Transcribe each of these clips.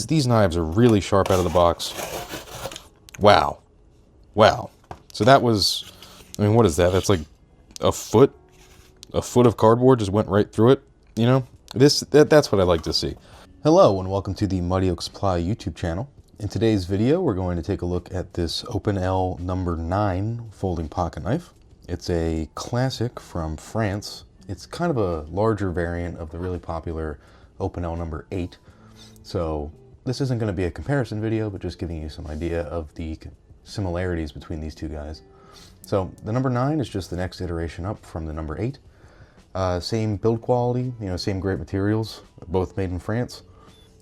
These knives are really sharp out of the box. Wow. Wow. So that was, I mean, what is that? That's like a foot of cardboard just went right through it, you know? That's what I like to see. Hello and welcome to the Muddy Oak Supply YouTube channel. In today's video, we're going to take a look at this Opinel No. 9 folding pocket knife. It's a classic from France. It's kind of a larger variant of the really popular Opinel No. 8. So this isn't going to be a comparison video, but just giving you some idea of the similarities between these two guys. So the No. 9 is just the next iteration up from the No. 8. Same build quality, same great materials, both made in France.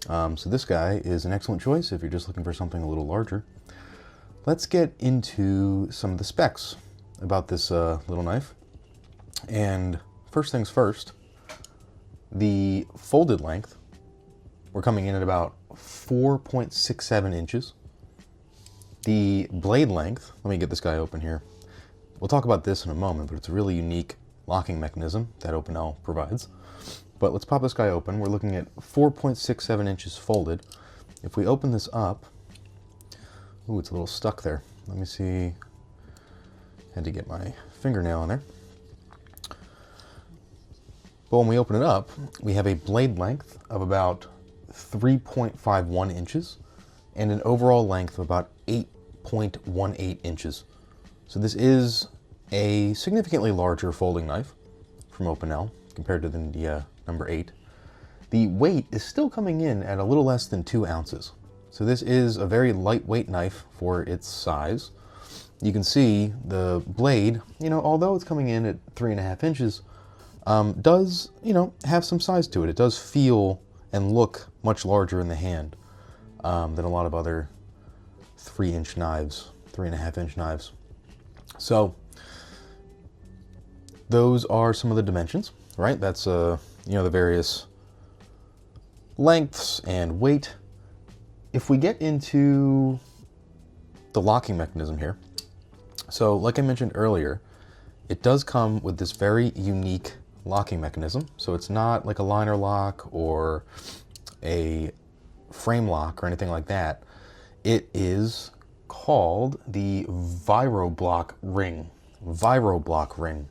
So this guy is an excellent choice if you're just looking for something a little larger. Let's get into some of the specs about this little knife. And first things first, the folded length, we're coming in at about 4.67 inches. The blade length, let me get this guy open here. We'll talk about this in a moment, but it's a really unique locking mechanism that Opinel provides. But let's pop this guy open. We're looking at 4.67 inches folded. If we open this up, ooh, it's a little stuck there. Let me see. Had to get my fingernail in there. But when we open it up, we have a blade length of about 3.51 inches and an overall length of about 8.18 inches. So this is a significantly larger folding knife from Opinel compared to the No. 8. The weight is still coming in at a little less than 2 ounces. So this is a very lightweight knife for its size. You can see the blade, although it's coming in at 3.5 inches, does, have some size to it. It does feel and look much larger in the hand than a lot of other 3-inch knives, 3.5-inch knives. So those are some of the dimensions, right? That's the various lengths and weight. If we get into the locking mechanism here, so like I mentioned earlier, it does come with this very unique locking mechanism. So it's not like a liner lock or a frame lock or anything like that. It is called the ViroBlock ring. ViroBlock ring.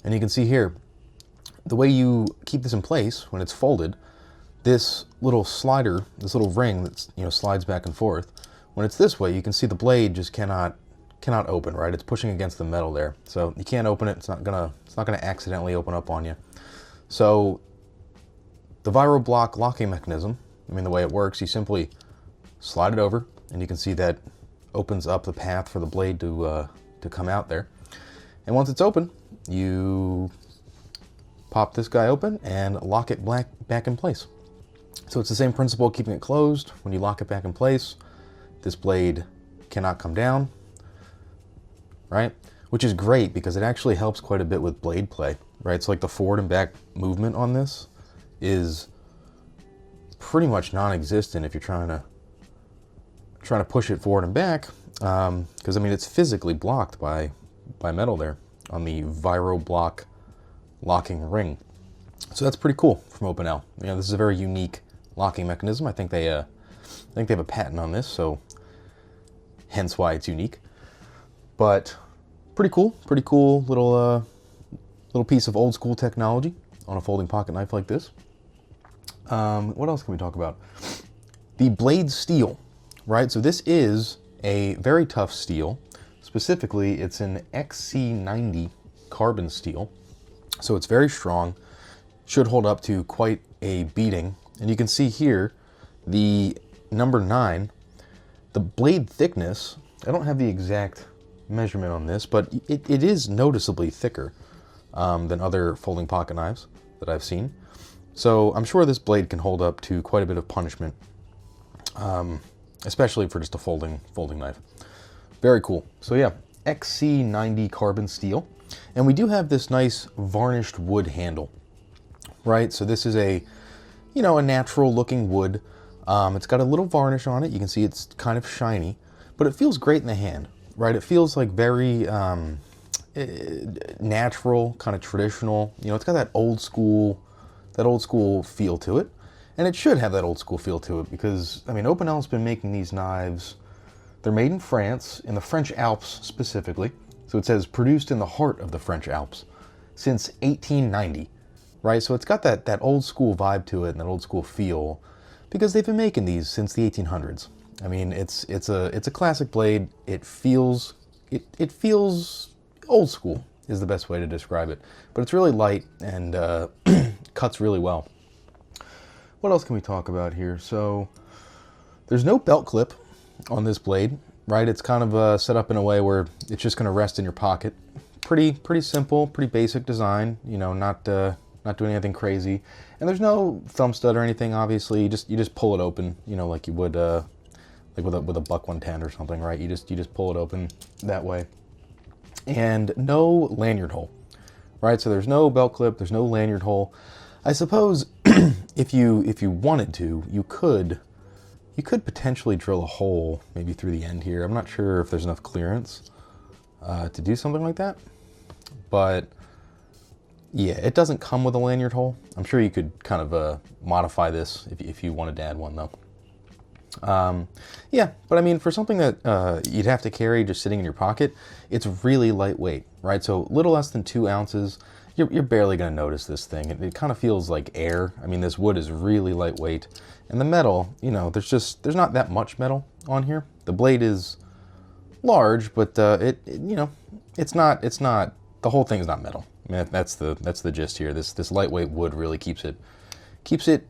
And you can see here, the way you keep this in place when it's folded, this little slider, this little ring that slides back and forth, when it's this way, you can see the blade just cannot open, right? It's pushing against the metal there. So you can't open it. It's not gonna accidentally open up on you. So the ViroBlock locking mechanism, the way it works, you simply slide it over and you can see that opens up the path for the blade to come out there. And once it's open, you pop this guy open and lock it back in place. So it's the same principle of keeping it closed. When you lock it back in place, this blade cannot come down, right? Which is great because it actually helps quite a bit with blade play, right? So like the forward and back movement on this is pretty much non-existent if you're trying to push it forward and back, because it's physically blocked by metal there on the ViroBlock locking ring. So that's pretty cool from Opinel. This is a very unique locking mechanism. I think they have a patent on this, so hence why it's unique. But pretty cool little piece of old school technology on a folding pocket knife like this. What else can we talk about? The blade steel, right? So this is a very tough steel. Specifically, it's an XC90 carbon steel. So it's very strong, should hold up to quite a beating. And you can see here, the No. 9, the blade thickness, I don't have the exact measurement on this, but it is noticeably thicker than other folding pocket knives that I've seen. So I'm sure this blade can hold up to quite a bit of punishment, especially for just a folding knife. Very cool. So yeah, XC90 carbon steel. And we do have this nice varnished wood handle, right? So this is a natural looking wood. It's got a little varnish on it. You can see it's kind of shiny, but it feels great in the hand, right? It feels like very natural, kind of traditional. It's got that old school feel to it. And it should have that old school feel to it because, I mean, Opinel's been making these knives. They're made in France, in the French Alps specifically. So it says produced in the heart of the French Alps since 1890, right? So it's got that old school vibe to it and that old school feel because they've been making these since the 1800s. I mean, it's a classic blade. It feels old school is the best way to describe it, but it's really light and cuts really well. What else can we talk about here? So there's no belt clip on this blade, right? It's kind of set up in a way where it's just going to rest in your pocket. Pretty simple, pretty basic design. You know, not doing anything crazy. And there's no thumb stud or anything. Obviously, you just pull it open. You know, like you would like with a Buck 110 or something, right? You just pull it open that way. And no lanyard hole, right? So there's no belt clip. There's no lanyard hole. I suppose if you wanted to, you could potentially drill a hole maybe through the end here. I'm not sure if there's enough clearance to do something like that, but yeah, it doesn't come with a lanyard hole. I'm sure you could kind of modify this if you wanted to add one though. Yeah, but I mean, for something that you'd have to carry just sitting in your pocket, it's really lightweight, right? So a little less than 2 ounces. You're barely going to notice this thing. It kind of feels like air. I mean, this wood is really lightweight. And the metal, you know, there's not that much metal on here. The blade is large, but you know, it's not, the whole thing's not metal. I mean, that's the gist here. This lightweight wood really keeps it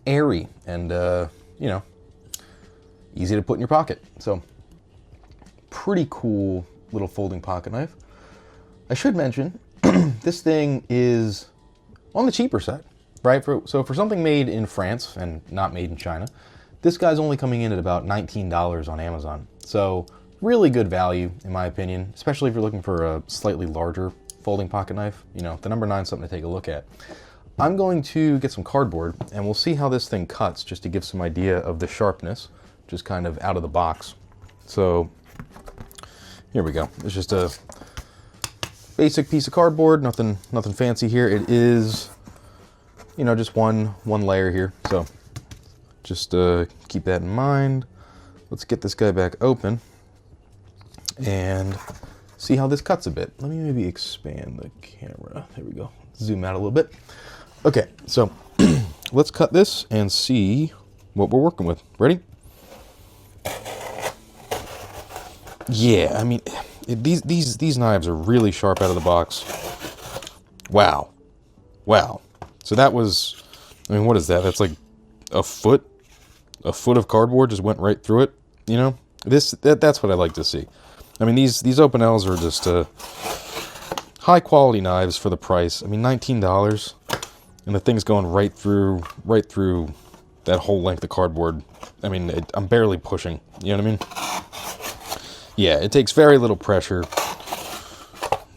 airy and, you know, easy to put in your pocket. So pretty cool little folding pocket knife. I should mention, this thing is on the cheaper side, right? So for something made in France and not made in China, this guy's only coming in at about $19 on Amazon. So really good value, in my opinion, especially if you're looking for a slightly larger folding pocket knife. You know, the number 9 is something to take a look at. I'm going to get some cardboard and we'll see how this thing cuts just to give some idea of the sharpness, just kind of out of the box. So here we go. It's just a basic piece of cardboard, nothing fancy here. It is, you know, just one layer here. So just keep that in mind. Let's get this guy back open and see how this cuts a bit. Let me maybe expand the camera. There we go. Zoom out a little bit. Okay, so let's cut this and see what we're working with. Ready? Yeah, I mean, these knives are really sharp out of the box. Wow. So that was, I mean, what is that? That's like a foot of cardboard just went right through it. You know, that's what I like to see. I mean, these Opinels are just high quality knives for the price. I mean, $19, and the thing's going right through that whole length of cardboard. I mean, I'm barely pushing. You know what I mean? Yeah, it takes very little pressure.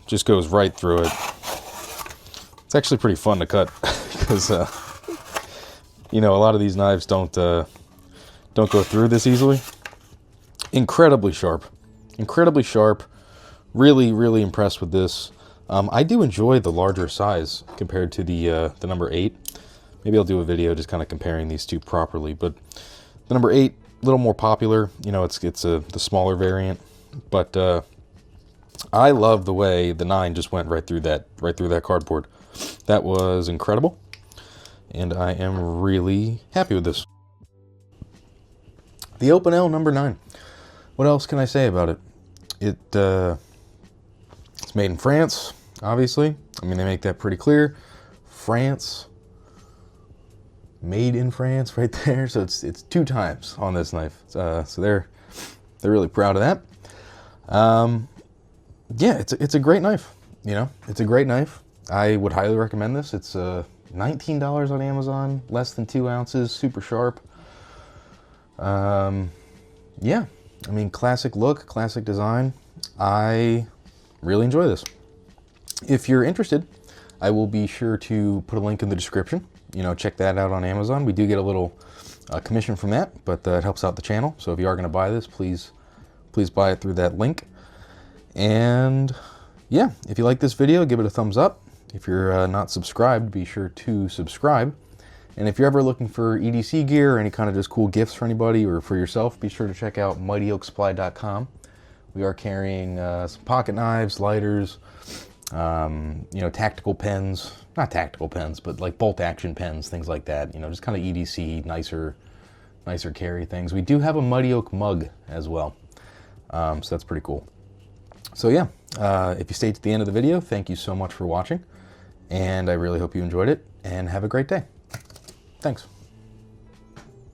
Just goes right through it. It's actually pretty fun to cut because, you know, a lot of these knives don't go through this easily. Incredibly sharp. Really impressed with this. I do enjoy the larger size compared to the number 8. Maybe I'll do a video just kind of comparing these two properly. But the number 8, a little more popular. You know, it's the smaller variant. But I love the way the 9 just went right through that cardboard. That was incredible, and I am really happy with this. The Opinel number 9. What else can I say about it? It's made in France, obviously. I mean, they make that pretty clear. France, made in France, right there. So it's 2 times on this knife. So they're really proud of that. Yeah, it's a great knife. You know, it's a great knife. I would highly recommend this. It's $19 on Amazon, less than 2 ounces, super sharp. Yeah, I mean, classic look, classic design. I really enjoy this. If you're interested, I will be sure to put a link in the description. You know, check that out on Amazon. We do get a little commission from that, but it helps out the channel. So if you are going to buy this, please buy it through that link. And yeah, if you like this video, give it a thumbs up. If you're not subscribed, be sure to subscribe. And if you're ever looking for EDC gear or any kind of just cool gifts for anybody or for yourself, be sure to check out mightyoaksupply.com. We are carrying some pocket knives, lighters, tactical pens, not tactical pens, but like bolt action pens, things like that. Just kind of EDC, nicer carry things. We do have a Mighty Oak mug as well. So that's pretty cool. So yeah, if you stayed to the end of the video, thank you so much for watching. And I really hope you enjoyed it and have a great day. Thanks.